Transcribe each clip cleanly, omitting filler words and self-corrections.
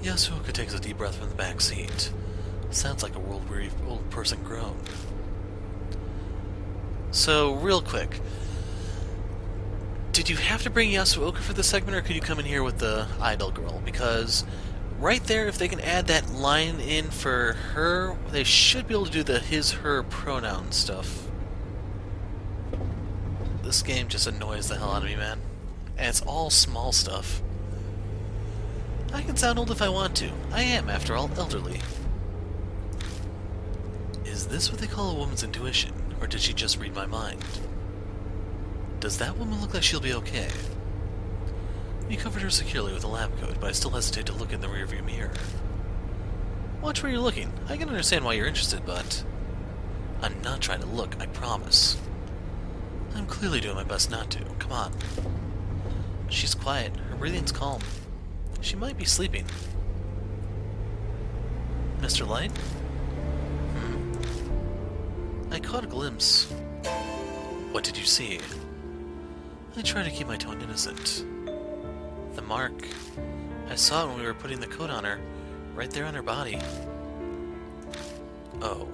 Yasuoka takes a deep breath from the back seat. Sounds like a world-weary old person groan. So, real quick, did you have to bring Yasuoka for this segment, or could you come in here with the idol girl? Because right there, if they can add that line in for her, they should be able to do the his/her pronoun stuff. This game just annoys the hell out of me, man. And it's all small stuff. I can sound old if I want to. I am, after all, elderly. Is this what they call a woman's intuition, or did she just read my mind? Does that woman look like she'll be okay? You covered her securely with a lab coat, but I still hesitate to look in the rearview mirror. Watch where you're looking. I can understand why you're interested, but I'm not trying to look, I promise. I'm clearly doing my best not to. Come on. She's quiet. Her breathing's calm. She might be sleeping. Mr. Light? I caught a glimpse. What did you see? I try to keep my tone innocent. The mark. I saw it when we were putting the coat on her. Right there on her body. Oh.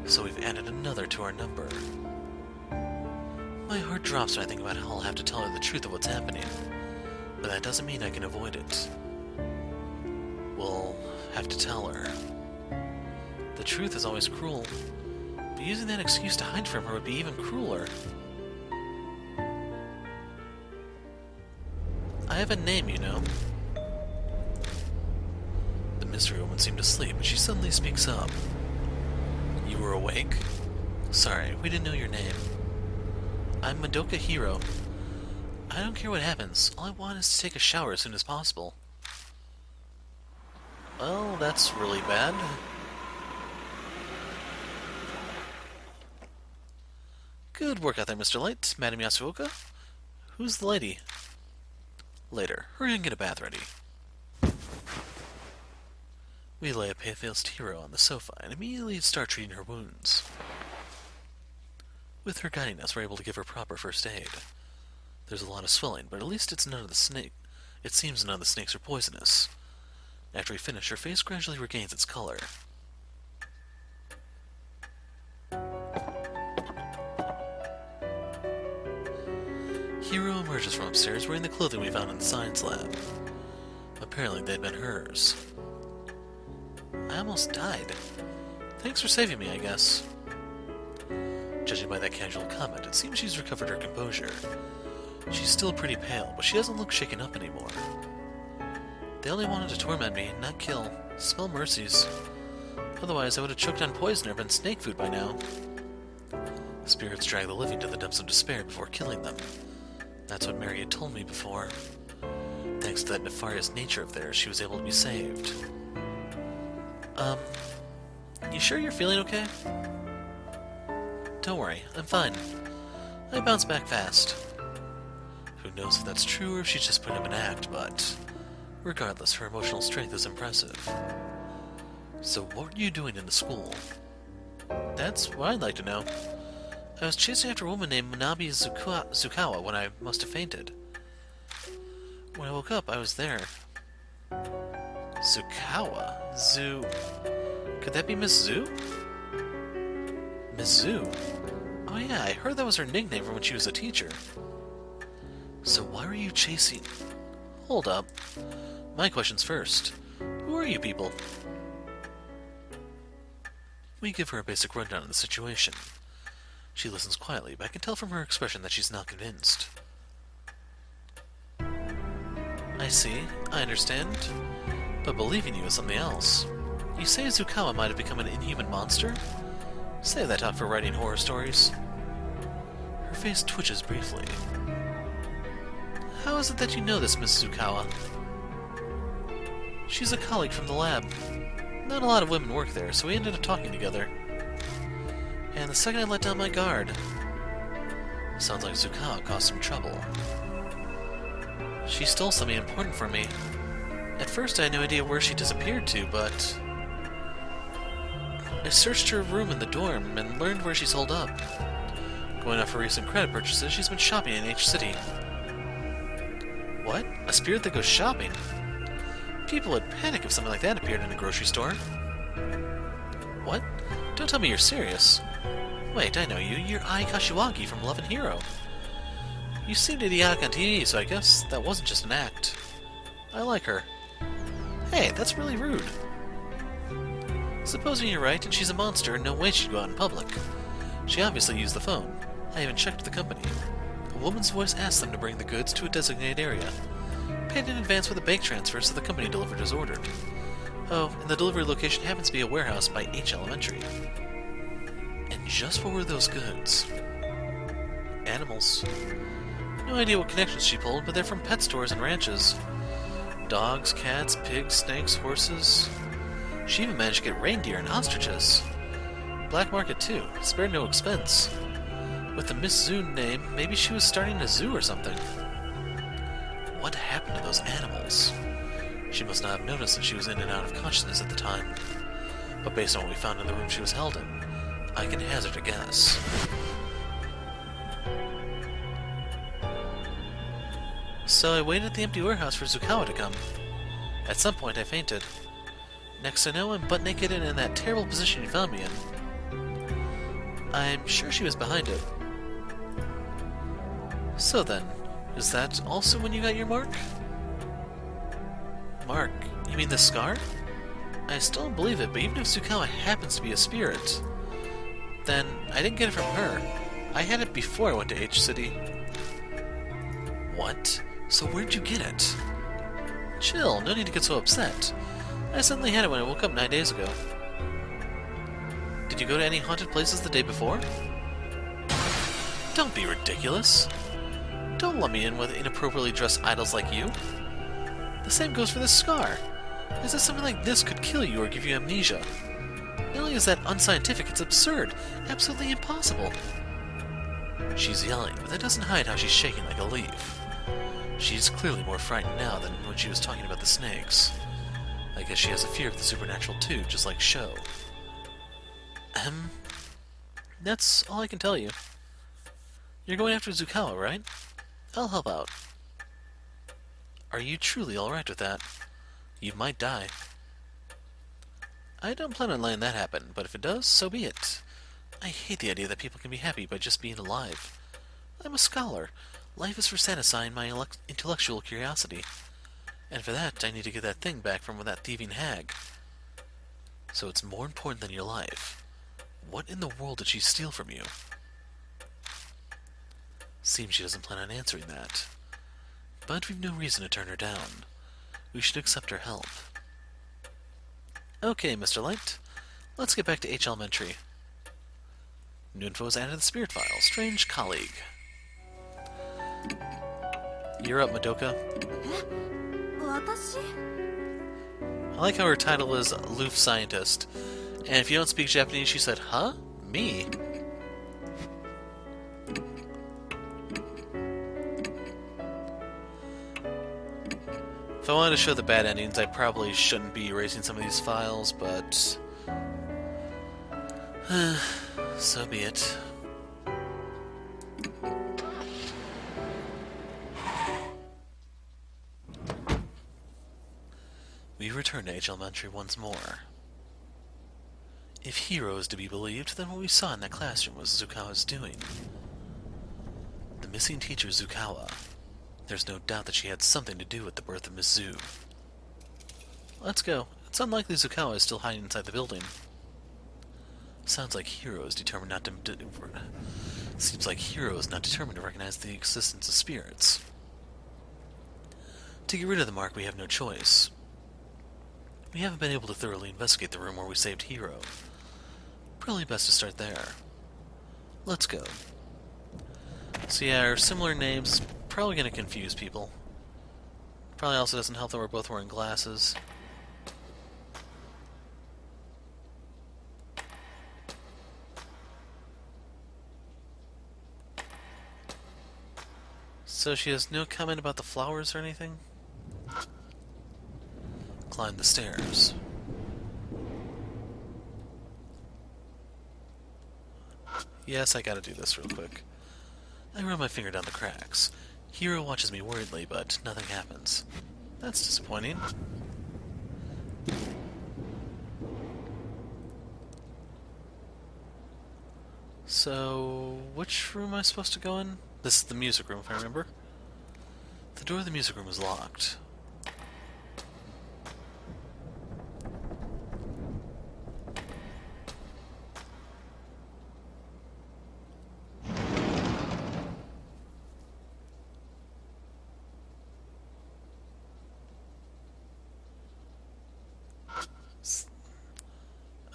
So we've added another to our number. My heart drops when I think about how I'll have to tell her the truth of what's happening. But that doesn't mean I can avoid it. We'll have to tell her. The truth is always cruel, but using that excuse to hide from her would be even crueler. I have a name, you know. The mystery woman seemed asleep, but she suddenly speaks up. You were awake? Sorry, we didn't know your name. I'm Madoka Hiro. I don't care what happens. All I want is to take a shower as soon as possible. Well, that's really bad. Good work out there, Mr. Light. Madam Yasuoka? Who's the lady? Later. Hurry and get a bath ready. We lay a pale-faced hero on the sofa and immediately start treating her wounds. With her guiding us, we're able to give her proper first aid. There's a lot of swelling, but at least it's none of the snake. It seems none of the snakes are poisonous. After we finish, her face gradually regains its color. Hiro emerges from upstairs wearing the clothing we found in the science lab. Apparently they'd been hers. I almost died. Thanks for saving me, I guess. Judging by that casual comment, it seems she's recovered her composure. She's still pretty pale, but she doesn't look shaken up anymore. They only wanted to torment me, not kill. Smell mercies. Otherwise, I would have choked on poison or been snake food by now. Spirits drag the living to the depths of despair before killing them. That's what Mary had told me before. Thanks to that nefarious nature of theirs, she was able to be saved. You sure you're feeling okay? Don't worry, I'm fine. I bounce back fast. Who knows if that's true or if she's just putting up an act, but regardless, her emotional strength is impressive. So what were you doing in the school? That's what I'd like to know. I was chasing after a woman named Manabi Zukawa when I must have fainted. When I woke up, I was there. Zukawa? Could that be Miss Zu? Miss Zu? Oh yeah, I heard that was her nickname from when she was a teacher. So why were you chasing? Hold up. My questions first. Who are you people? We give her a basic rundown of the situation. She listens quietly, but I can tell from her expression that she's not convinced. I see. I understand. But believing you is something else. You say Zukawa might have become an inhuman monster? Save that talk for writing horror stories. Her face twitches briefly. How is it that you know this, Miss Zukawa? She's a colleague from the lab. Not a lot of women work there, so we ended up talking together. And the second I let down my guard... Sounds like Zukawa caused some trouble. She stole something important from me. At first I had no idea where she disappeared to, but... I searched her room in the dorm and learned where she's holed up. Going off her recent credit purchases, she's been shopping in H City. What? A spirit that goes shopping? People would panic if something like that appeared in a grocery store. What? Don't tell me you're serious. Wait, I know you. You're Ai Kashiwagi from Love and Hero. You seemed idiotic on TV, so I guess that wasn't just an act. I like her. Hey, that's really rude. Supposing you're right and she's a monster, no way she'd go out in public. She obviously used the phone. I even checked the company. A woman's voice asked them to bring the goods to a designated area. Paid in advance with a bank transfer, so the company delivered as ordered. Oh, and the delivery location happens to be a warehouse by H Elementary. And just what were those goods? Animals. No idea what connections she pulled, but they're from pet stores and ranches. Dogs, cats, pigs, snakes, horses. She even managed to get reindeer and ostriches. Black market too, spared no expense. With the Miss Zoo name, maybe she was starting a zoo or something. What happened to those animals? She must not have noticed that she was in and out of consciousness at the time. But based on what we found in the room she was held in, I can hazard a guess. So I waited at the empty warehouse for Zukawa to come. At some point I fainted. Next I know, I'm butt naked and in that terrible position you found me in. I'm sure she was behind it. So then, is that also when you got your mark? Mark? You mean the scar? I still don't believe it, but even if Zukawa happens to be a spirit, then I didn't get it from her. I had it before I went to H-City. What? So where'd you get it? Chill, no need to get so upset. I suddenly had it when I woke up 9 days ago. Did you go to any haunted places the day before? Don't be ridiculous. Don't let me in with inappropriately dressed idols like you. The same goes for this scar. As if something like this could kill you or give you amnesia. Not only is that unscientific, it's absurd. Absolutely impossible. She's yelling, but that doesn't hide how she's shaking like a leaf. She's clearly more frightened now than when she was talking about the snakes. I guess she has a fear of the supernatural too, just like Sho. That's all I can tell you. You're going after Zukawa, right? I'll help out. Are you truly alright with that? You might die. I don't plan on letting that happen, but if it does, so be it. I hate the idea that people can be happy by just being alive. I'm a scholar. Life is for satisfying my intellectual curiosity. And for that, I need to get that thing back from that thieving hag. So it's more important than your life. What in the world did she steal from you? Seems she doesn't plan on answering that. But we've no reason to turn her down. We should accept her help. Okay, Mr. Light. Let's get back to H Elementary. New info is added to the spirit file. Strange colleague. You're up, Madoka. I like how her title is Aloof Scientist. And if you don't speak Japanese, she said, huh? Me? If I wanted to show the bad endings, I probably shouldn't be erasing some of these files, but... so be it. We return to H Elementary once more. If Hero is to be believed, then what we saw in that classroom was Zukawa's doing. The missing teacher Zukawa. There's no doubt that she had something to do with the birth of Miss Zoo. Let's go. It's unlikely Zukawa is still hiding inside the building. Sounds like Hero is determined not to... Seems like Hero is not determined to recognize the existence of spirits. To get rid of the mark, we have no choice. We haven't been able to thoroughly investigate the room where we saved Hero. Probably best to start there. Let's go. So yeah, our similar names probably going to confuse people. Probably also doesn't help that we're both wearing glasses. So she has no comment about the flowers or anything? Climb the stairs. Yes, I gotta do this real quick. I run my finger down the cracks. Hero watches me worriedly, but nothing happens. That's disappointing. So, which room am I supposed to go in? This is the music room, if I remember. The door of the music room is locked.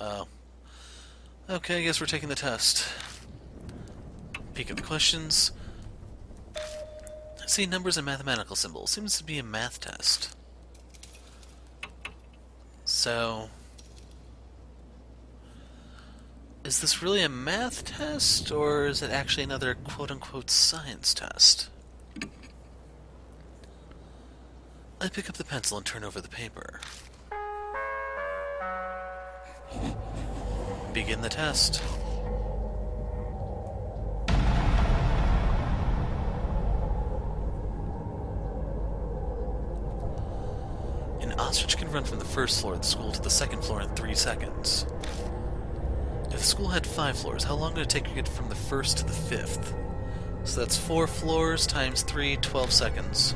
Oh. Okay, I guess we're taking the test. Peek at the questions. See numbers and mathematical symbols. Seems to be a math test. So, is this really a math test, or is it actually another quote-unquote science test? I pick up the pencil and turn over the paper. Begin the test. An ostrich can run from the first floor of the school to the second floor in 3 seconds. If the school had 5 floors, how long would it take to get from the first to the 5th? So that's 4 floors times 3, 12 seconds.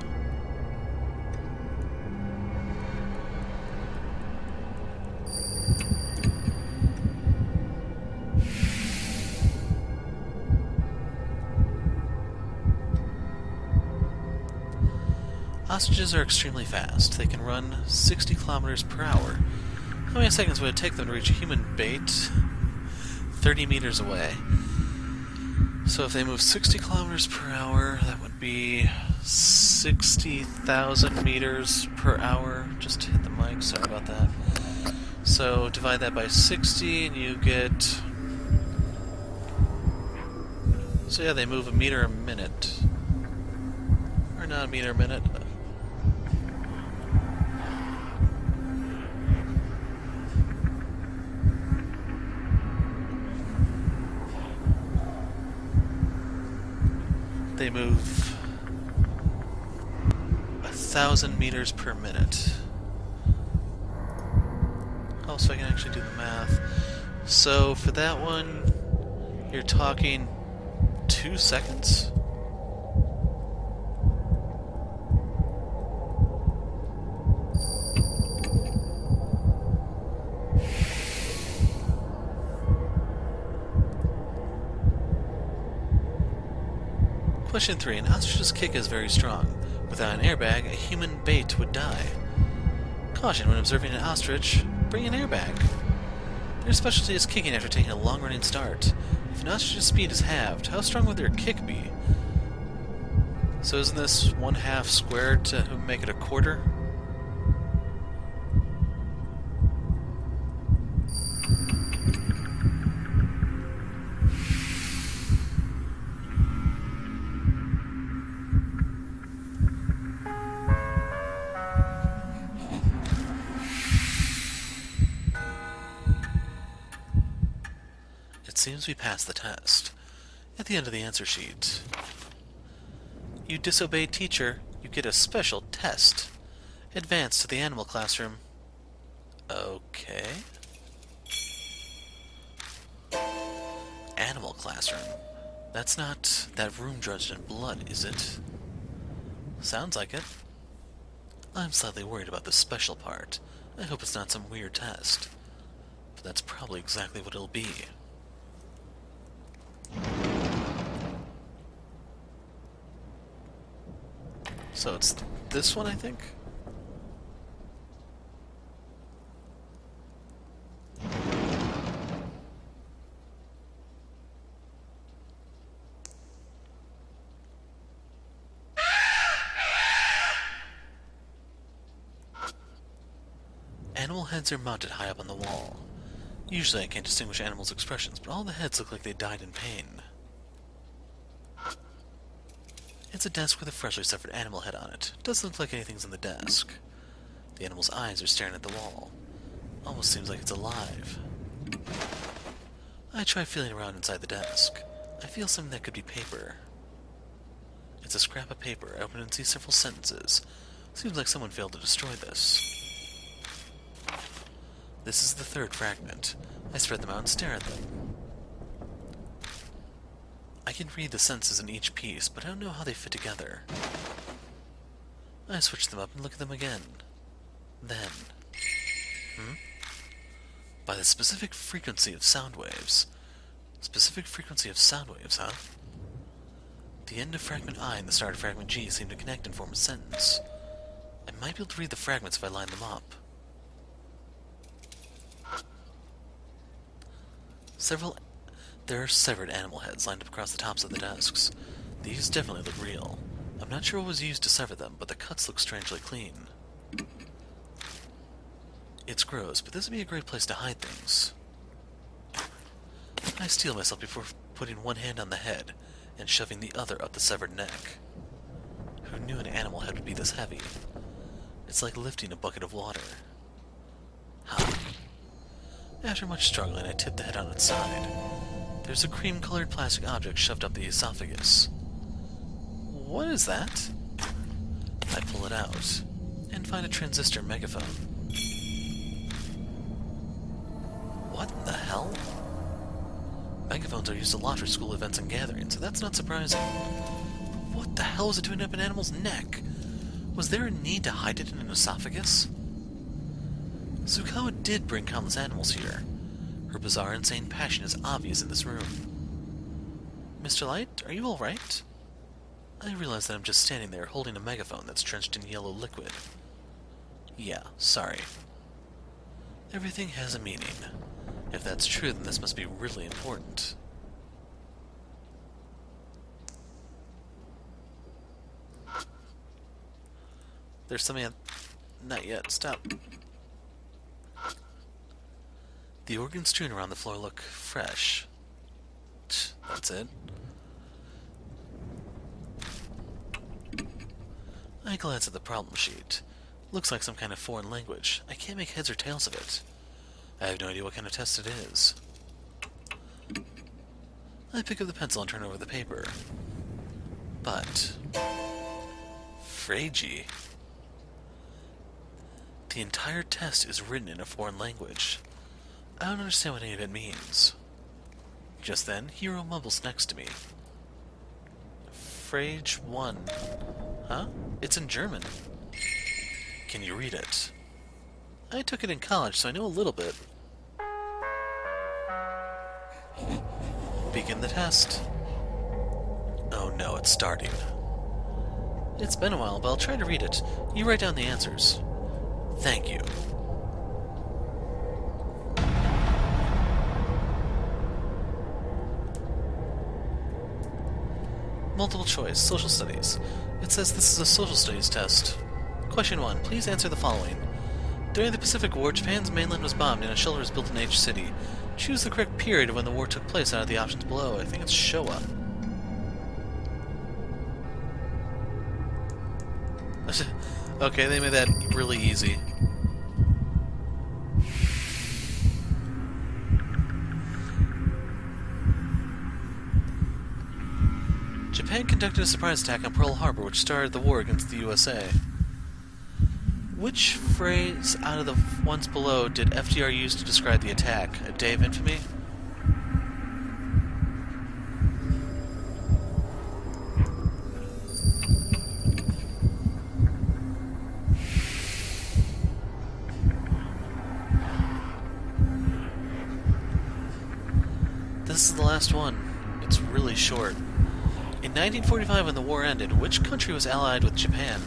Ostriches are extremely fast. They can run 60 kilometers per hour. How many seconds would it take them to reach a human bait 30 meters away? So if they move 60 kilometers per hour, that would be 60,000 meters per hour. Just to hit the mic, sorry about that. So divide that by 60 and you get... So yeah, they move a meter a minute. Or not a meter a minute. They move 1,000 meters per minute. Oh, so I can actually do the math. So for that one, you're talking 2 seconds? Question 3. An ostrich's kick is very strong. Without an airbag, a human bait would die. Caution, when observing an ostrich, bring an airbag. Their specialty is kicking after taking a long-running start. If an ostrich's speed is halved, how strong would their kick be? So isn't this 1/2 squared to make it a quarter? It seems we passed the test. At the end of the answer sheet, you disobeyed teacher, you get a special test. Advance to the animal classroom. Okay. Animal classroom. That's not that room drenched in blood, is it? Sounds like it. I'm slightly worried about the special part. I hope it's not some weird test. But that's probably exactly what it'll be. So it's this one, I think? Animal heads are mounted high up on the wall. Usually I can't distinguish animals' expressions, but all the heads look like they died in pain. It's a desk with a freshly suffered animal head on it. Doesn't look like anything's in the desk. The animal's eyes are staring at the wall. Almost seems like it's alive. I try feeling around inside the desk. I feel something that could be paper. It's a scrap of paper. I open it and see several sentences. Seems like someone failed to destroy this. This is the third fragment. I spread them out and stare at them. I can read the sentences in each piece, but I don't know how they fit together. I switch them up and look at them again. Then... By the specific frequency of sound waves. Specific frequency of sound waves, huh? The end of fragment I and the start of fragment G seem to connect and form a sentence. I might be able to read the fragments if I line them up. There are severed animal heads lined up across the tops of the desks. These definitely look real. I'm not sure what was used to sever them, but the cuts look strangely clean. It's gross, but this would be a great place to hide things. I steel myself before putting one hand on the head and shoving the other up the severed neck. Who knew an animal head would be this heavy? It's like lifting a bucket of water. Ha! After much struggling, I tip the head on its side. There's a cream-colored plastic object shoved up the esophagus. What is that? I pull it out and find a transistor megaphone. What in the hell? Megaphones are used a lot for school events and gatherings, so that's not surprising. What the hell is it doing up an animal's neck? Was there a need to hide it in an esophagus? Tsukawa did bring countless animals here. Her bizarre, insane passion is obvious in this room. Mr. Light, are you alright? I realize that I'm just standing there holding a megaphone that's drenched in yellow liquid. Yeah, sorry. Everything has a meaning. If that's true, then this must be really important. There's something not yet. Stop. The organs strewn around the floor look fresh. That's it. I glance at the problem sheet. Looks like some kind of foreign language. I can't make heads or tails of it. I have no idea what kind of test it is. I pick up the pencil and turn over the paper. But... Fragi. The entire test is written in a foreign language. I don't understand what any of it means. Just then, Hiro mumbles next to me. Frage 1. Huh? It's in German. Can you read it? I took it in college, so I know a little bit. Begin the test. Oh no, it's starting. It's been a while, but I'll try to read it. You write down the answers. Thank you. Multiple choice, social studies. It says this is a social studies test. Question 1. Please answer the following. During the Pacific War, Japan's mainland was bombed and a shelter was built in each city. Choose the correct period of when the war took place out of the options below. I think it's Showa. Okay, they made that really easy. Japan conducted a surprise attack on Pearl Harbor, which started the war against the USA. Which phrase out of the ones below did FDR use to describe the attack? A day of infamy? This is the last one. It's really short. In 1945, when the war ended, which country was allied with Japan?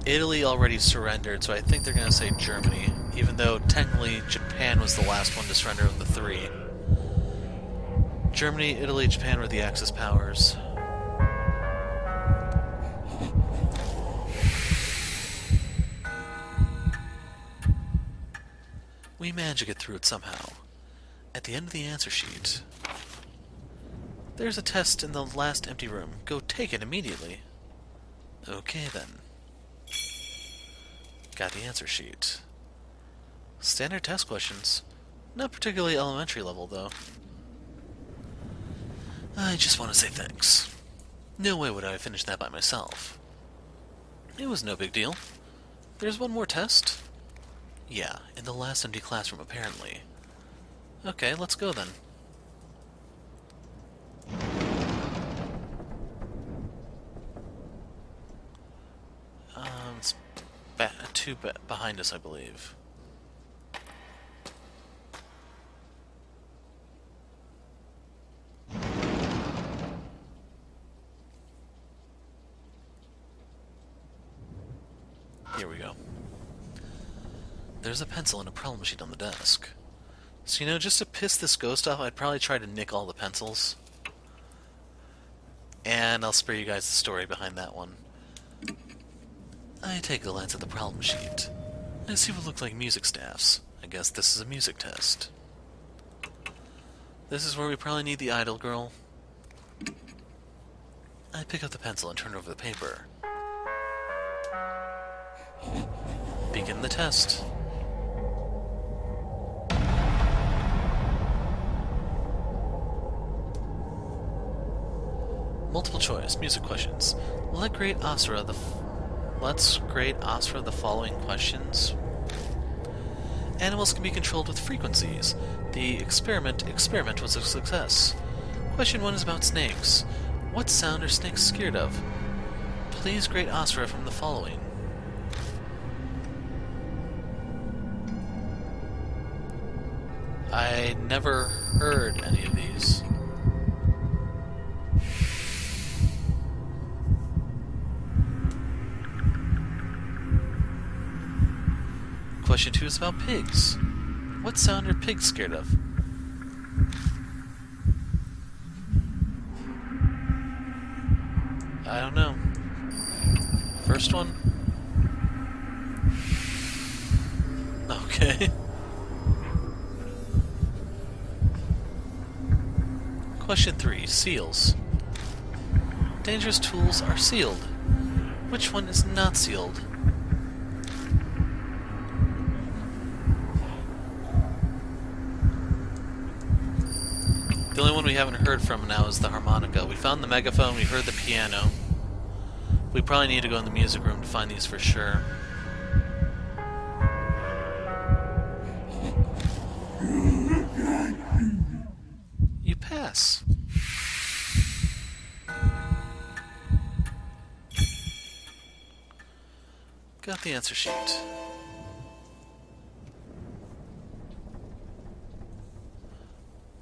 Italy already surrendered, so I think they're going to say Germany, even though technically Japan was the last one to surrender of the three. Germany, Italy, Japan were the Axis powers. We managed to get through it somehow. At the end of the answer sheet, there's a test in the last empty room. Go take it immediately. Okay then. Got the answer sheet. Standard test questions. Not particularly elementary level, though. I just want to say thanks. No way would I have finished that by myself. It was no big deal. There's one more test? Yeah, in the last empty classroom, apparently. Okay, let's go then. It's behind us, I believe. Here we go. There's a pencil and a problem sheet on the desk. So, you know, just to piss this ghost off, I'd probably try to nick all the pencils. And I'll spare you guys the story behind that one. I take a glance at the problem sheet. I see what look like music staffs. I guess this is a music test. This is where we probably need the idol girl. I pick up the pencil and turn over the paper. Begin the test. Multiple choice, music questions. Let's grade Asura the following questions. Animals can be controlled with frequencies. The experiment was a success. Question 1 is about snakes. What sound are snakes scared of? Please grade Asura from the following. I never heard any of these. Question 2 is about pigs. What sound are pigs scared of? I don't know. First one? Okay. Question 3. Seals. Dangerous tools are sealed. Which one is not sealed? The only one we haven't heard from now is the harmonica. We found the megaphone, we heard the piano. We probably need to go in the music room to find these for sure. You pass. Got the answer sheet.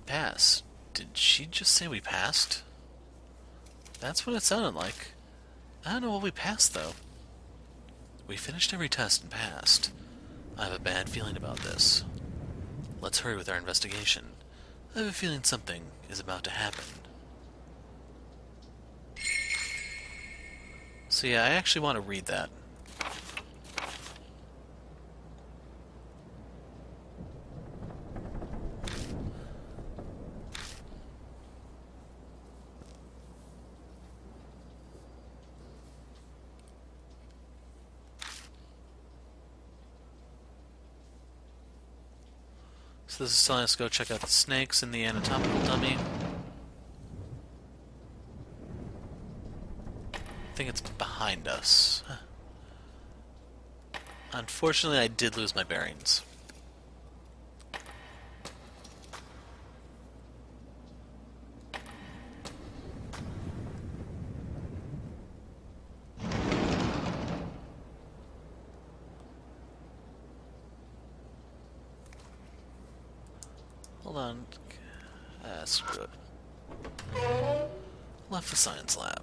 Pass. Did she just say we passed? That's what it sounded like. I don't know what we passed, though. We finished every test and passed. I have a bad feeling about this. Let's hurry with our investigation. I have a feeling something is about to happen. So yeah, I actually want to read that. So this is telling us to go check out the snakes in the anatomical dummy. I think it's behind us. Unfortunately, I did lose my bearings. Hold on. Screw it. Left the science lab.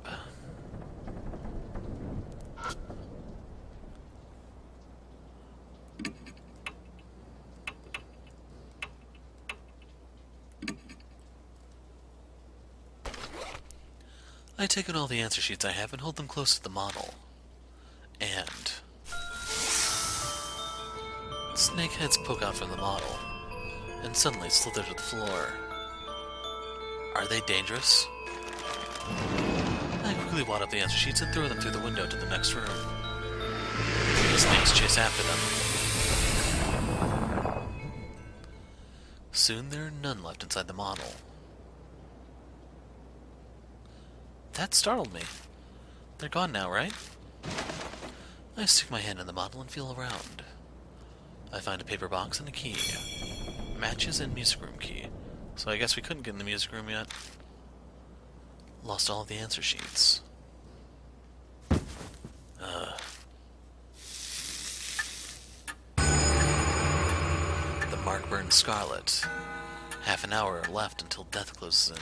I take out all the answer sheets I have and hold them close to the model. And snake heads poke out from the model, and suddenly slither to the floor. Are they dangerous? I quickly wad up the answer sheets and throw them through the window to the next room. The snakes chase after them. Soon there are none left inside the model. That startled me. They're gone now, right? I stick my hand in the model and feel around. I find a paper box and a key. Matches and music room key. So I guess we couldn't get in the music room yet. Lost all of the answer sheets. The mark burned scarlet. Half an hour left until death closes in.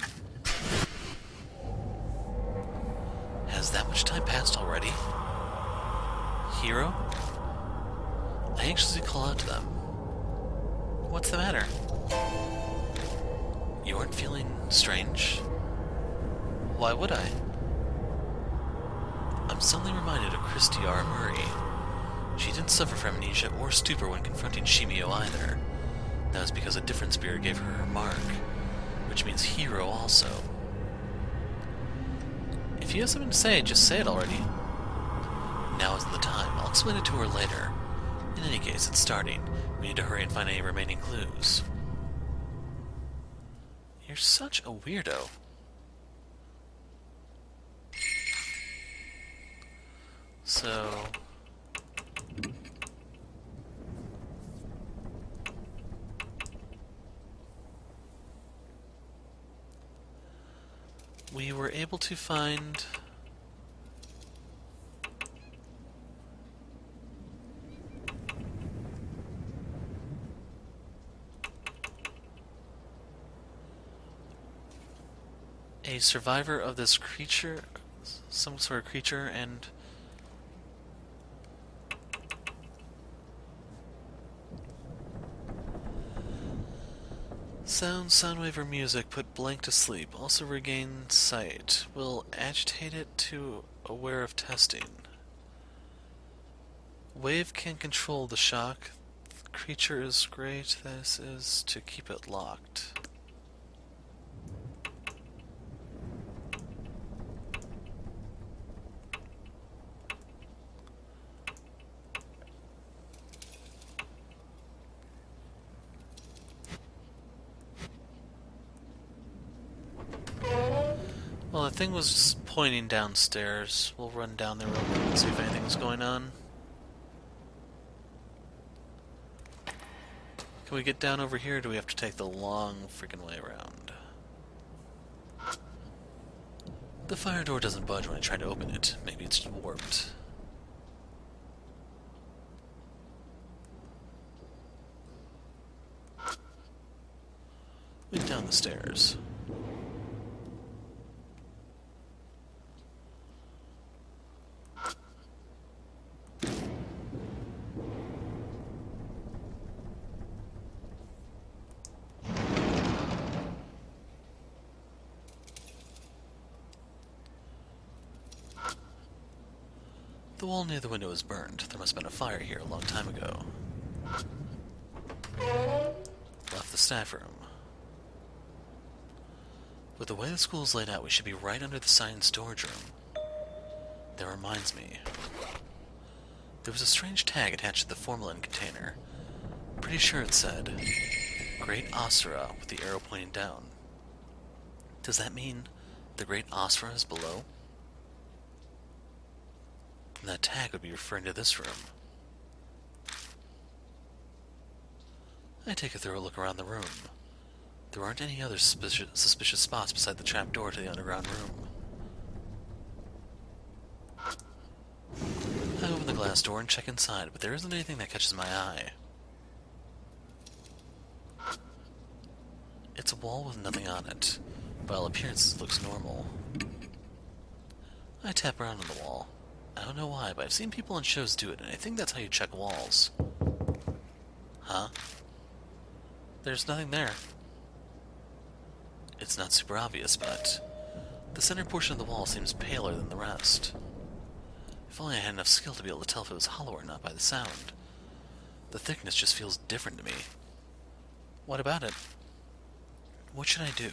Has that much time passed already? Hero? I anxiously call out to them. What's the matter? You aren't feeling strange? Why would I? I'm suddenly reminded of Christy R. Murray. She didn't suffer from amnesia or stupor when confronting Shimio either. That was because a different spirit gave her her mark, which means hero also. If you have something to say, just say it already. Now isn't the time. I'll explain it to her later. In any case, it's starting. We need to hurry and find any remaining clues. You're such a weirdo. So... we were able to find... a survivor of this creature, some sort of creature, and sound wave or music put blank to sleep. Also regain sight. Will agitate it to aware of testing. Wave can control the shock. The creature is great. This is to keep it locked. Well, the thing was pointing downstairs. We'll run down there real quick and see if anything's going on. Can we get down over here, or do we have to take the long freaking way around? The fire door doesn't budge when I try to open it. Maybe it's warped. Went down the stairs. The wall near the window is burned. There must have been a fire here a long time ago. Left the staff room. With the way the school is laid out, we should be right under the science storage room. That reminds me. There was a strange tag attached to the formalin container. Pretty sure it said, Great Asura, with the arrow pointing down. Does that mean the Great Asura is below? And that tag would be referring to this room. I take a thorough look around the room. There aren't any other suspicious spots beside the trap door to the underground room. I open the glass door and check inside, but there isn't anything that catches my eye. It's a wall with nothing on it. By all appearances, it looks normal. I tap around on the wall. I don't know why, but I've seen people on shows do it, and I think that's how you check walls. Huh? There's nothing there. It's not super obvious, but the center portion of the wall seems paler than the rest. If only I had enough skill to be able to tell if it was hollow or not by the sound. The thickness just feels different to me. What about it? What should I do?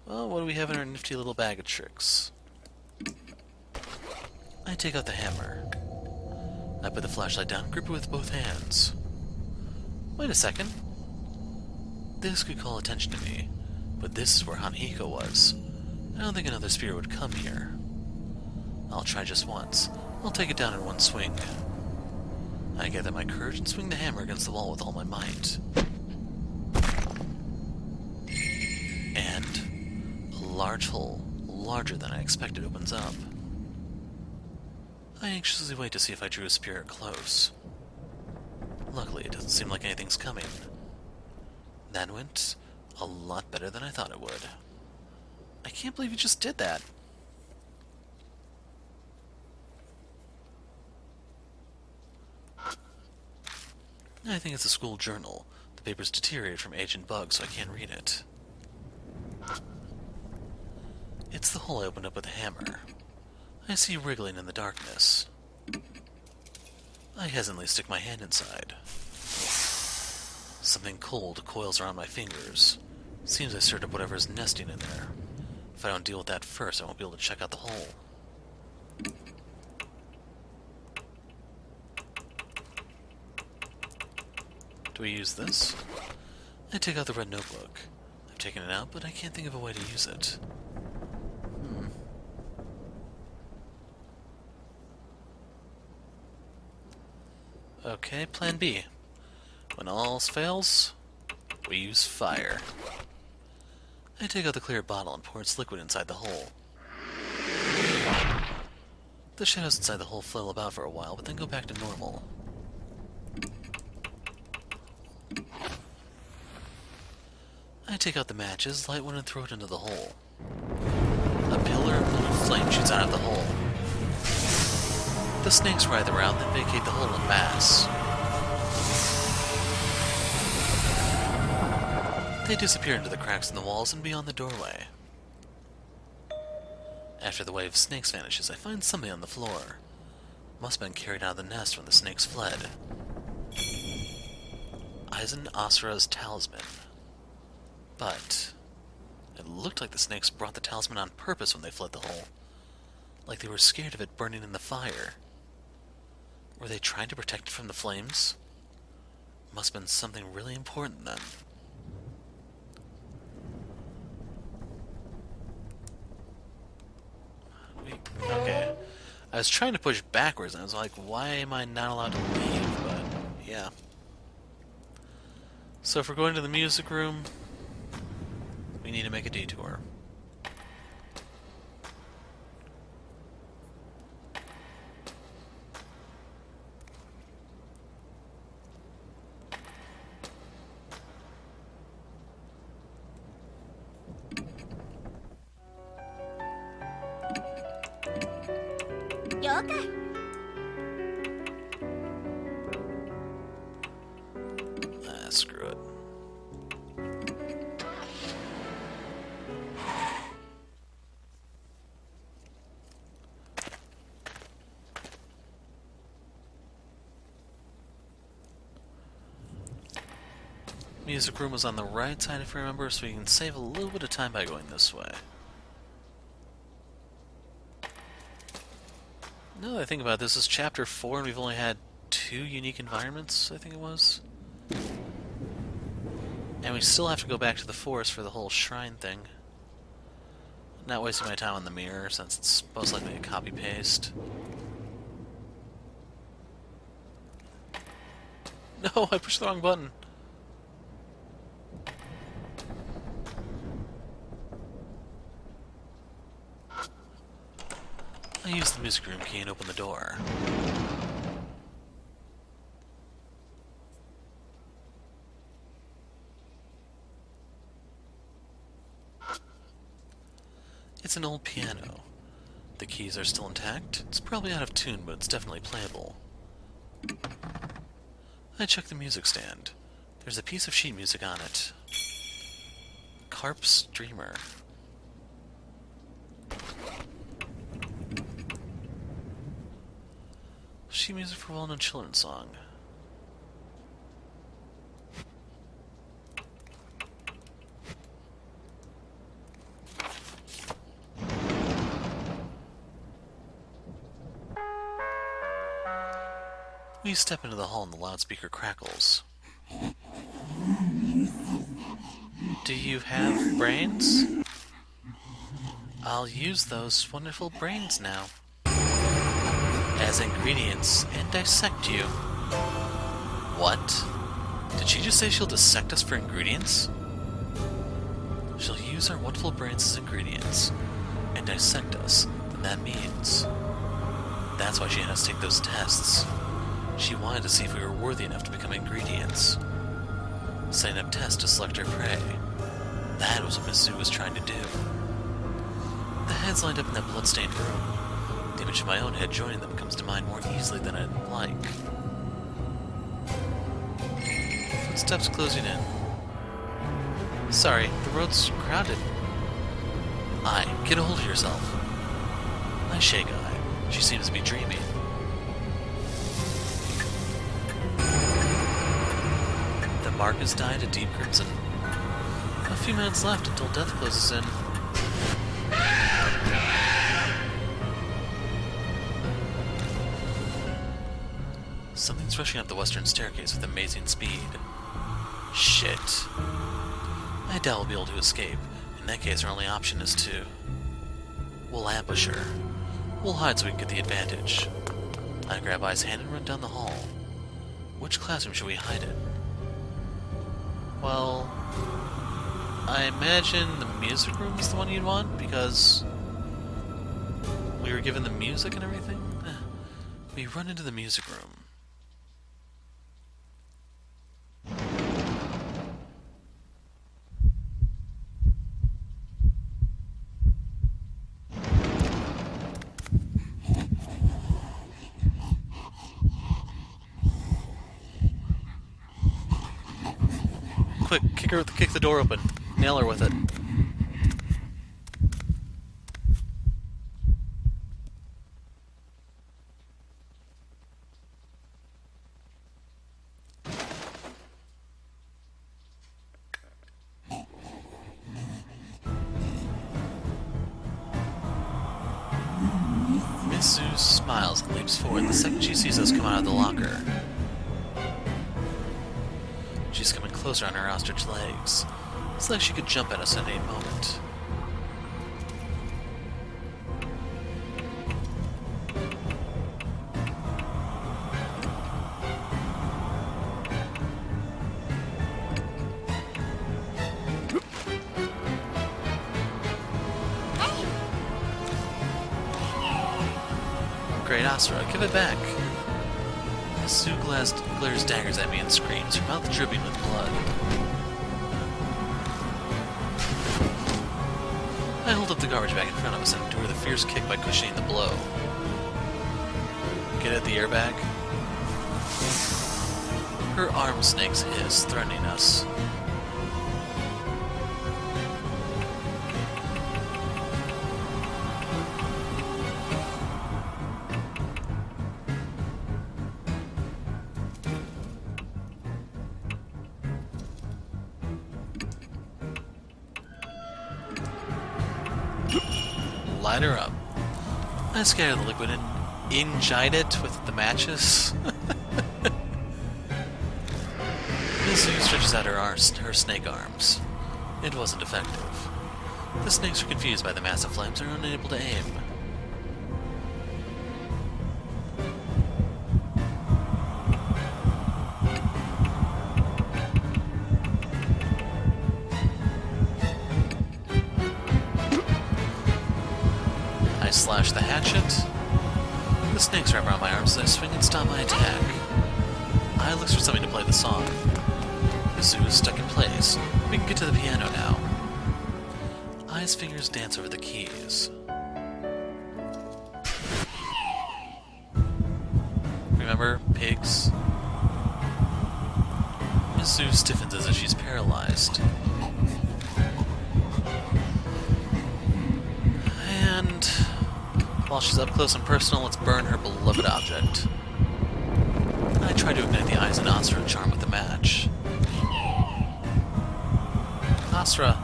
Well, what do we have in our nifty little bag of tricks? I take out the hammer. I put the flashlight down and grip it with both hands. Wait a second. This could call attention to me, but this is where Hanhiko was. I don't think another spirit would come here. I'll try just once. I'll take it down in one swing. I gather my courage and swing the hammer against the wall with all my might. large hole, larger than I expected, opens up. I anxiously wait to see if I drew a spirit close. Luckily, it doesn't seem like anything's coming. That went a lot better than I thought it would. I can't believe you just did that. I think it's a school journal. The paper's deteriorated from age and bugs, so I can't read it. It's the hole I opened up with a hammer. I see wriggling in the darkness. I hesitantly stick my hand inside. Something cold coils around my fingers. Seems I stirred up whatever is nesting in there. If I don't deal with that first, I won't be able to check out the hole. Do we use this? I take out the red notebook. I've taken it out, but I can't think of a way to use it. Okay, plan B. When all else fails, we use fire. I take out the clear bottle and pour its liquid inside the hole. The shadows inside the hole flail about for a while, but then go back to normal. I take out the matches, light one, and throw it into the hole. A pillar of blue flame shoots out of the hole. The snakes writhe around, then vacate the hole en masse. They disappear into the cracks in the walls and beyond the doorway. After the wave of snakes vanishes, I find something on the floor. Must have been carried out of the nest when the snakes fled. Eisen Asura's talisman. But it looked like the snakes brought the talisman on purpose when they fled the hole. Like they were scared of it burning in the fire. Were they trying to protect it from the flames? Must have been something really important then. Okay. I was trying to push backwards and I was like, why am I not allowed to leave? But, yeah. So if we're going to the music room, we need to make a detour. Screw it. Music room was on the right side, if you remember, so we can save a little bit of time by going this way. Now that I think about it, this is chapter 4 and we've only had 2 unique environments, I think it was. And we still have to go back to the forest for the whole shrine thing. Not wasting my time on the mirror, since it's most likely a copy-paste. No, I pushed the wrong button. I used the music room key and opened the door. It's an old piano. The keys are still intact. It's probably out of tune, but it's definitely playable. I check the music stand. There's a piece of sheet music on it. Carp's Dreamer. Sheet music for a well-known children's song. We step into the hall and the loudspeaker crackles. Do you have brains? I'll use those wonderful brains now as ingredients and dissect you. What? Did she just say she'll dissect us for ingredients? She'll use our wonderful brains as ingredients and dissect us, then that means... That's why she had us take those tests. She wanted to see if we were worthy enough to become ingredients. Setting up tests to select her prey. That was what Miss Sue was trying to do. The heads lined up in that blood-stained room. The image of my own head joining them comes to mind more easily than I'd like. Footsteps closing in. Sorry, the road's crowded. Aye, get a hold of yourself. I shake Eye. She seems to be dreaming. The mark has dyed a deep crimson. A few minutes left until death closes in. Something's rushing up the western staircase with amazing speed. Shit. I doubt we'll be able to escape. In that case, our only option is to... We'll ambush her. We'll hide so we can get the advantage. I grab Eye's hand and run down the hall. Which classroom should we hide in? Well... I imagine the music room is the one you'd want, because... we were given the music and everything? We run into the music room. Quick, kick the door open. Nail her with it. Miss Sue smiles and leaps forward the second she sees us come out of the locker. She's coming closer on her ostrich legs. It's like she could jump at us at any moment. Great Asura, give it back! Miss Sue glares daggers at me and screams, her mouth dripping with blood. I hold up the garbage bag in front of us and endure the fierce kick by cushioning the blow. Get at the airbag? Her arm snakes hiss, threatening us. Light her up. I scatter the liquid and inject it with the matches. Miss Sue stretches out her snake arms. It wasn't effective. The snakes are confused by the massive flames and are unable to aim. I slash the hatchet. The snakes wrap around my arms as I swing and stop my attack. I looks for something to play the song. The zoo is stuck in place. We can get to the piano now. Eye's fingers dance over the keys. Remember, pigs? Miss Sue stiffens as if she's paralyzed. And while she's up close and personal, let's burn her beloved object. I try to ignite the eyes and Asura charm with the match. Asura!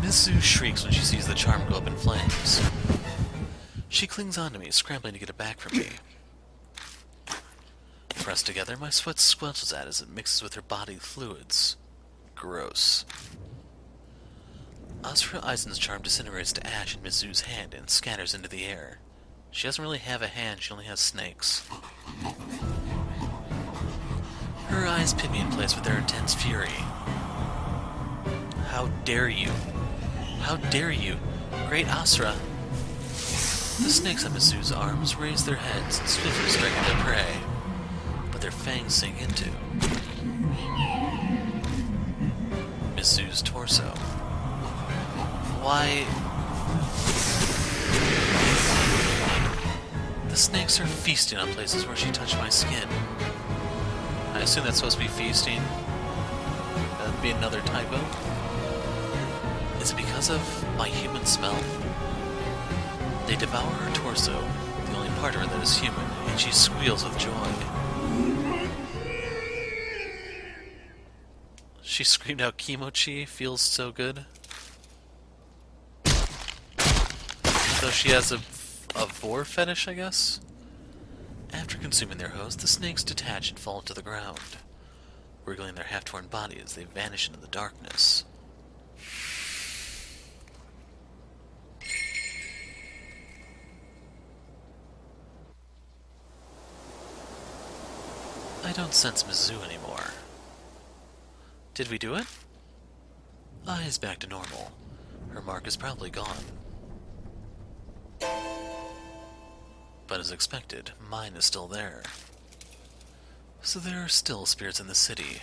Miss Sue shrieks when she sees the charm go up in flames. She clings onto me, scrambling to get it back from me. Pressed together, my sweat squelches at as it mixes with her body fluids. Gross. Asura Eisen's charm disintegrates to ash in Miss Sue's hand and scatters into the air. She doesn't really have a hand, she only has snakes. Her eyes pin me in place with their intense fury. How dare you? How dare you? Great Asura! The snakes on Misu's arms raise their heads and swiftly strike at their prey, but their fangs sink into Misu's torso. Why... The snakes are feasting on places where she touched my skin. I assume that's supposed to be feasting. That'd be another typo. Is it because of my human smell? They devour her torso, the only part of her that is human, and she squeals with joy. She screamed out Kimochi feels so good. So she has a vor fetish, I guess? After consuming their host, the snakes detach and fall to the ground, wriggling their half-torn bodies. They vanish into the darkness. I don't sense Mizu anymore. Did we do it? Eyes back to normal. Her mark is probably gone. But as expected, mine is still there. So there are still spirits in the city.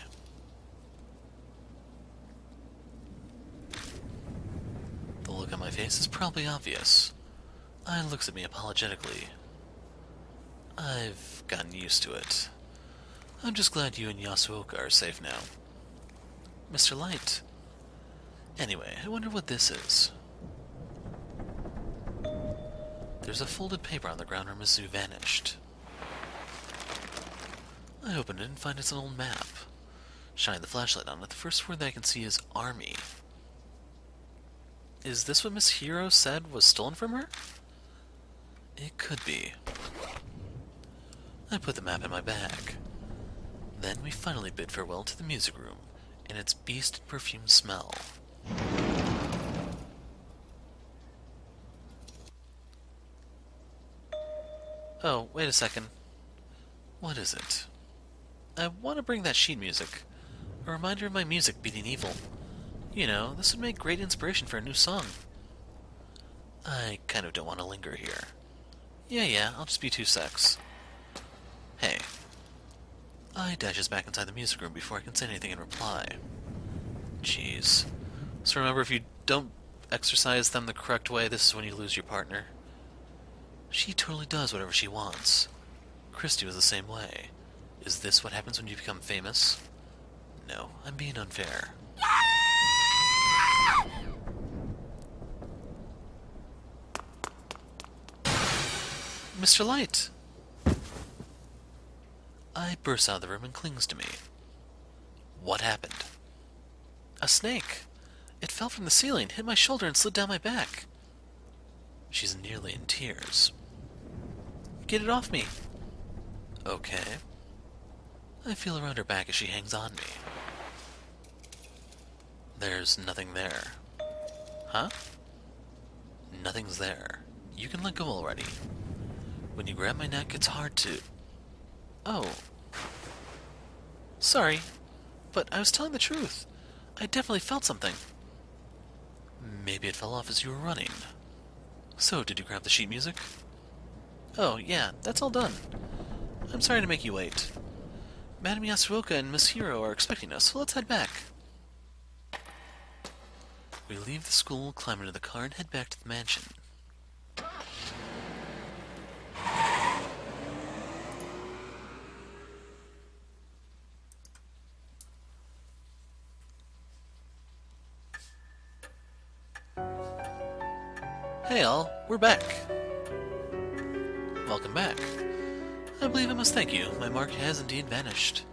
The look on my face is probably obvious. Ai looks at me apologetically. I've gotten used to it. I'm just glad you and Yasuoka are safe now. Mr. Light. Anyway, I wonder what this is. There's a folded paper on the ground where Mizu vanished. I opened it and find it's an old map. Shine the flashlight on it. The first word that I can see is army. Is this what Miss Hiro said was stolen from her? It could be. I put the map in my bag. Then we finally bid farewell to the music room and its beast and perfume smell. Oh, wait a second. What is it? I want to bring that sheet music. A reminder of my music beating evil. You know, this would make great inspiration for a new song. I kind of don't want to linger here. Yeah, I'll just be 2 secs. Hey. I dashes back inside the music room before I can say anything in reply. Jeez. So remember, if you don't exercise them the correct way, this is when you lose your partner. She totally does whatever she wants. Christy was the same way. Is this what happens when you become famous? No, I'm being unfair. Mr. Light! I burst out of the room and clings to me. What happened? A snake. It fell from the ceiling, hit my shoulder, and slid down my back. She's nearly in tears. Get it off me. Okay. I feel around her back as she hangs on me. There's nothing there. Huh? Nothing's there. You can let go already. When you grab my neck, it's hard to... Oh. Sorry, but I was telling the truth. I definitely felt something. Maybe it fell off as you were running. So, did you grab the sheet music? Oh, yeah, that's all done. I'm sorry to make you wait. Madame Yasuoka and Miss Hiro are expecting us, so let's head back. We leave the school, climb into the car, and head back to the mansion. Hey all, we're back. Welcome back. I believe I must thank you. My mark has indeed vanished.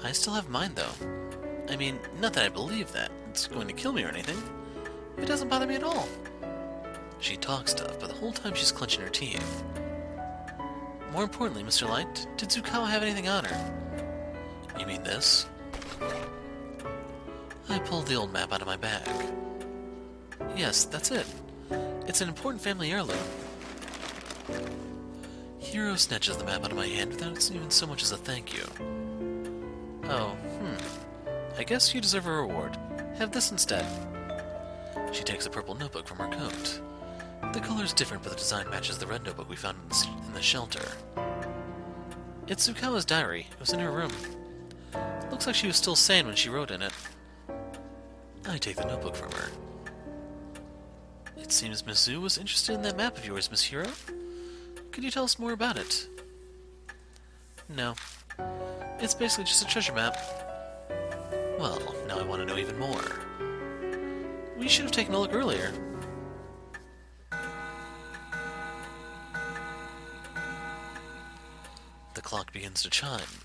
I still have mine, though. I mean, not that I believe that it's going to kill me or anything. It doesn't bother me at all. She talks tough, but the whole time she's clenching her teeth. More importantly, Mr. Light, did Tsukawa have anything on her? You mean this? I pulled the old map out of my bag. Yes, that's it. It's an important family heirloom. Hiro snatches the map out of my hand without even so much as a thank you. Oh, I guess you deserve a reward. Have this instead. She takes a purple notebook from her coat. The color is different, but the design matches the red notebook we found in the shelter. It's Zukawa's diary. It was in her room. Looks like she was still sane when she wrote in it. I take the notebook from her. It seems Mizu was interested in that map of yours, Miss Hiro. Could you tell us more about it? No. It's basically just a treasure map. Well, now I want to know even more. We should have taken a look earlier. The clock begins to chime.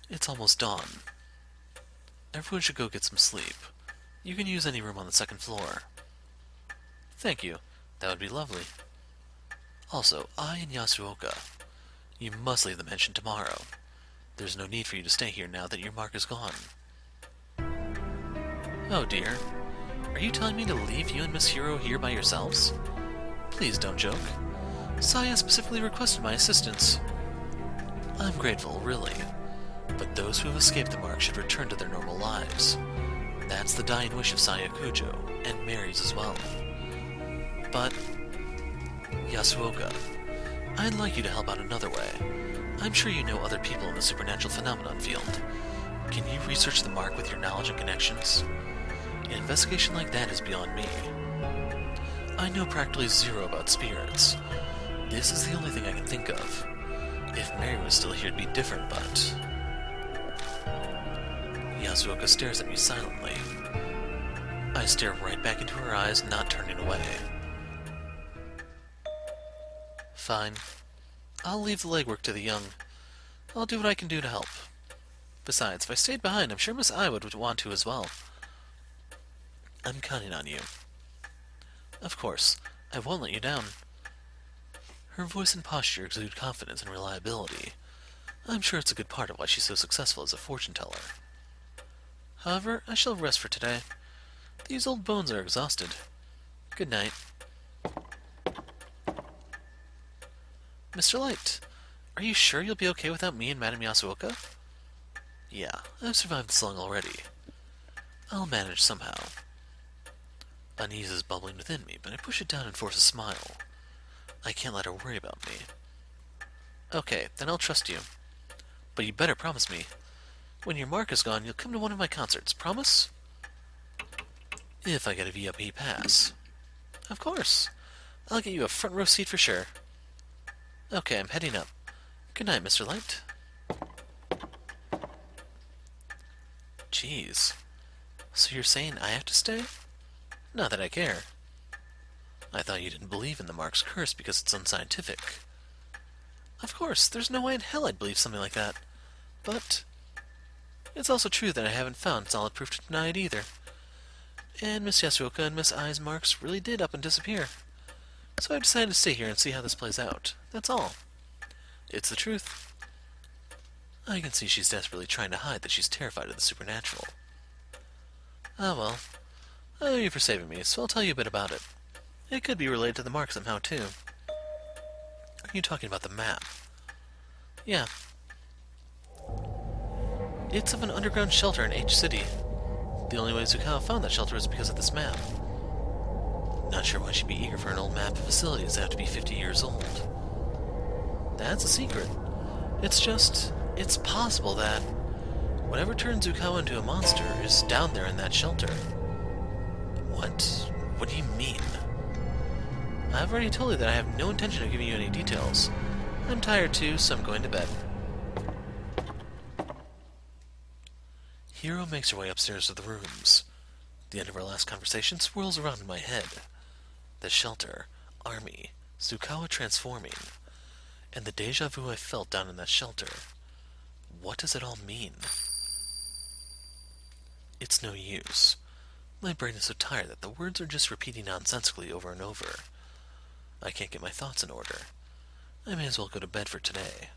It's almost dawn. Everyone should go get some sleep. You can use any room on the second floor. Thank you. That would be lovely. Also, I and Yasuoka. You must leave the mansion tomorrow. There's no need for you to stay here now that your mark is gone. Oh dear. Are you telling me to leave you and Miss Hiro here by yourselves? Please don't joke. Saya specifically requested my assistance. I'm grateful, really. But those who have escaped the mark should return to their normal lives. That's the dying wish of Saya Kujo, and Mary's as well. But, Yasuoka, I'd like you to help out another way. I'm sure you know other people in the supernatural phenomenon field. Can you research the mark with your knowledge and connections? An investigation like that is beyond me. I know practically zero about spirits. This is the only thing I can think of. If Mary was still here, it'd be different, but... Yasuoka stares at me silently. I stare right back into her eyes, not turning away. Fine. I'll leave the legwork to the young. I'll do what I can do to help. Besides, if I stayed behind, I'm sure Miss I would want to as well. I'm counting on you. Of course, I won't let you down. Her voice and posture exude confidence and reliability. I'm sure it's a good part of why she's so successful as a fortune-teller. However, I shall rest for today. These old bones are exhausted. Good night. Mr. Light, are you sure you'll be okay without me and Madame Yasuoka? Yeah, I've survived this long already. I'll manage somehow. Unease is bubbling within me, but I push it down and force a smile. I can't let her worry about me. Okay, then I'll trust you. But you better promise me. When your mark is gone, you'll come to one of my concerts. Promise? If I get a VIP pass. Of course. I'll get you a front row seat for sure. Okay, I'm heading up. Good night, Mr. Light. Jeez. So you're saying I have to stay? Not that I care. I thought you didn't believe in the mark's curse because it's unscientific. Of course, there's no way in hell I'd believe something like that. But it's also true that I haven't found solid proof to deny it either. And Miss Yasuoka and Miss I's marks really did up and disappear. So I've decided to stay here and see how this plays out. That's all. It's the truth. I can see she's desperately trying to hide that she's terrified of the supernatural. Ah well. I owe you for saving me, so I'll tell you a bit about it. It could be related to the mark somehow, too. Are you talking about the map? Yeah. It's of an underground shelter in H City. The only way Zukawa found that shelter is because of this map. Not sure why she'd be eager for an old map of facilities that have to be 50 years old. That's a secret. It's just, it's possible that whatever turned Zukawa into a monster is down there in that shelter. What? What do you mean? I've already told you that I have no intention of giving you any details. I'm tired too, so I'm going to bed. Hiro makes her way upstairs to the rooms. The end of our last conversation swirls around in my head. The shelter, army, Zukawa transforming, and the deja vu I felt down in that shelter. What does it all mean? It's no use. My brain is so tired that the words are just repeating nonsensically over and over. I can't get my thoughts in order. I may as well go to bed for today.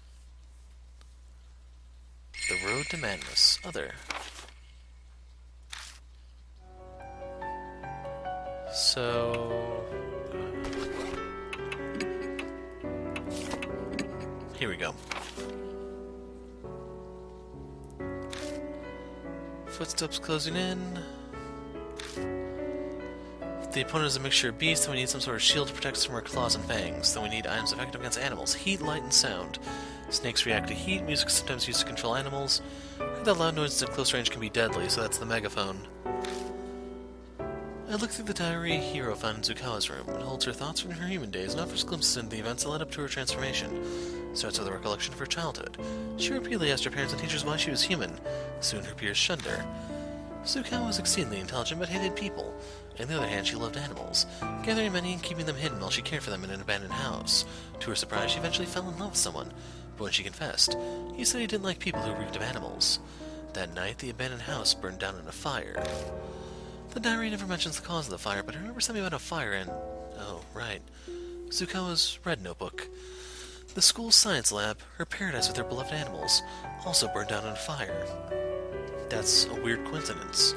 The Road to Madness. Other. So... here we go. Footsteps closing in. The opponent is a mixture of beasts, and we need some sort of shield to protect us from her claws and fangs. Then we need items effective against animals. Heat, light, and sound. Snakes react to heat. Music is sometimes used to control animals. Heard that loud noises at close range can be deadly, so that's the megaphone. I looked through the diary Hiro found in Zukawa's room. It holds her thoughts from her human days and offers glimpses into the events that led up to her transformation. Starts with a recollection of her childhood. She repeatedly asked her parents and teachers why she was human. Soon her peers shunned her. Zukawa was exceedingly intelligent but hated people. On the other hand, she loved animals, gathering many and keeping them hidden while she cared for them in an abandoned house. To her surprise, she eventually fell in love with someone, but when she confessed, he said he didn't like people who reeked of animals. That night, the abandoned house burned down in a fire. The diary never mentions the cause of the fire, but I remember something about a fire in... oh, right. Zukawa's red notebook. The school's science lab, her paradise with her beloved animals, also burned down in a fire. That's a weird coincidence.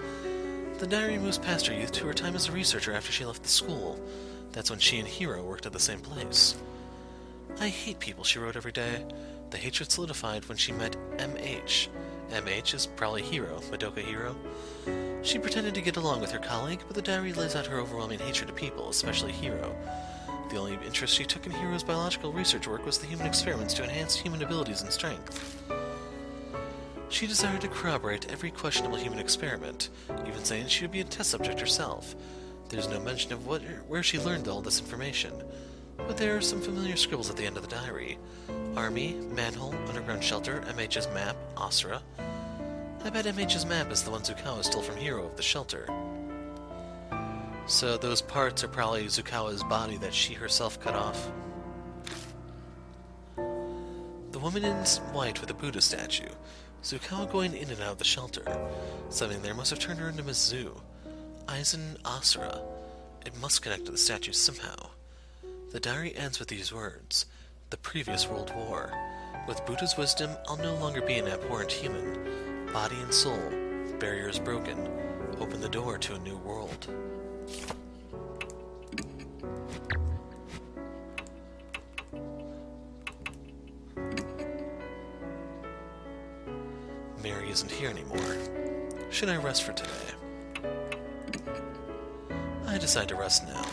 The diary moves past her youth to her time as a researcher after she left the school. That's when she and Hiro worked at the same place. I hate people, she wrote every day. The hatred solidified when she met MH. MH is probably Hiro, Madoka Hiro. She pretended to get along with her colleague, but the diary lays out her overwhelming hatred of people, especially Hiro. The only interest she took in Hiro's biological research work was the human experiments to enhance human abilities and strength. She desired to corroborate every questionable human experiment, even saying she would be a test subject herself. There's no mention of where she learned all this information, but there are some familiar scribbles at the end of the diary. Army, manhole, underground shelter, MH's map, Asura. I bet MH's map is the one Zukawa stole from Hiro of the shelter. So those parts are probably Zukawa's body that she herself cut off. The woman in white with the Buddha statue. Zukawa going in and out of the shelter. Something there must have turned her into Mizu. Aizen Asura. It must connect to the statue somehow. The diary ends with these words. The previous world war. With Buddha's wisdom, I'll no longer be an abhorrent human. Body and soul. Barriers broken. Open the door to a new world. Mary isn't here anymore. Should I rest for today? I decide to rest now.